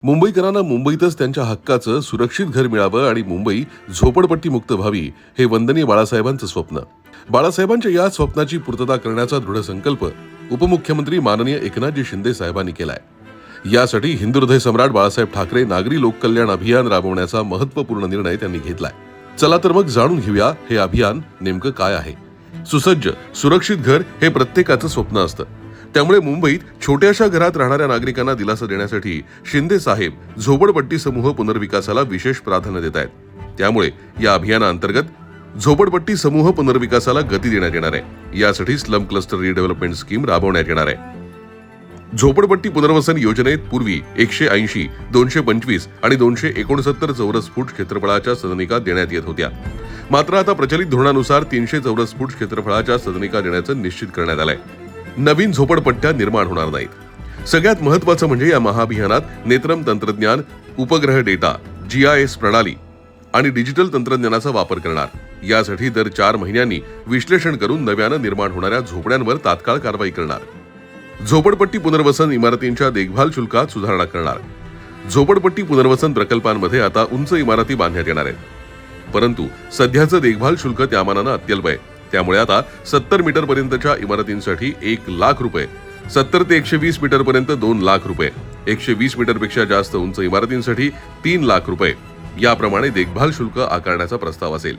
मुंबईकरांना मुंबईतच त्यांच्या हक्काचं सुरक्षित घर मिळावं आणि मुंबई झोपडपट्टीमुक्त व्हावी हे वंदनीय बाळासाहेबांचं स्वप्न. बाळासाहेबांच्या या स्वप्नाची पूर्तता करण्याचा दृढ संकल्प उपमुख्यमंत्री माननीय एकनाथजी शिंदे साहेबांनी केलाय. यासाठी हिंदू हृदय सम्राट बाळासाहेब ठाकरे नागरी लोककल्याण अभियान राबवण्याचा महत्त्वपूर्ण निर्णय त्यांनी घेतलाय. चला तर मग जाणून घेऊया हे अभियान नेमकं काय आहे. सुसज्ज सुरक्षित घर हे प्रत्येकाचं स्वप्न असतं. त्यामुळे मुंबईत छोट्याशा घरात राहणाऱ्या नागरिकांना दिलासा देण्यासाठी शिंदे साहेब झोपडपट्टी समूह पुनर्विकासाला विशेष प्राधान्य देत आहेत. त्यामुळे या अभियानाअंतर्गत झोपडपट्टी समूह पुनर्विकासाला गती देण्यात येणार आहे. यासाठी स्लम क्लस्टर रिडेव्हलपमेंट स्कीम राबवण्यात येणार आहे. झोपडपट्टी पुनर्वसन योजनेत पूर्वी 180, 225 आणि 269 चौरस फूट क्षेत्रफळाच्या सदनिका देण्यात येत होत्या. मात्र आता प्रचलित धोरणानुसार 300 चौरस फूट क्षेत्रफळाच्या सदनिका देण्याचं निश्चित करण्यात आलंय. नवीन झोपडपट्ट्या निर्माण होणार नाहीत. सगळ्यात महत्त्वाचं म्हणजे या महाअभियानात नेत्रम तंत्रज्ञान, उपग्रह डेटा, GIS प्रणाली आणि डिजिटल तंत्रज्ञानाचा वापर करणार. यासाठी दर 4 महिन्यांनी विश्लेषण करून नव्यानं निर्माण होणाऱ्या झोपड्यांवर तात्काळ कारवाई करणार. झोपडपट्टी पुनर्वसन इमारतींच्या देखभाल शुल्कात सुधारणा करणार. झोपडपट्टी पुनर्वसन प्रकल्पांमध्ये आता उंच इमारती बांधण्यात येणार आहेत. परंतु सध्याचं देखभाल शुल्क त्या मानानं अत्यल्प आहे. त्यामुळे आता 70 मीटर पर्यंतच्या इमारतींसाठी 1 लाख रुपये, 70 ते 120 मीटर पर्यंत 2 लाख रुपये, 120 मीटर पेक्षा जास्त उंच इमारतींसाठी 3 लाख रुपये याप्रमाणे देखभाल शुल्क आकारण्याचा प्रस्ताव असेल.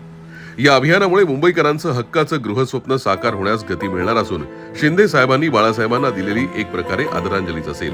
या अभियानामुळे मुंबईकरांचं हक्काचं गृहस्वप्न साकार होण्यास गती मिळणार असून शिंदे साहेबांनी बाळासाहेबांना दिलेली एक प्रकारे आदरांजलीच असेल.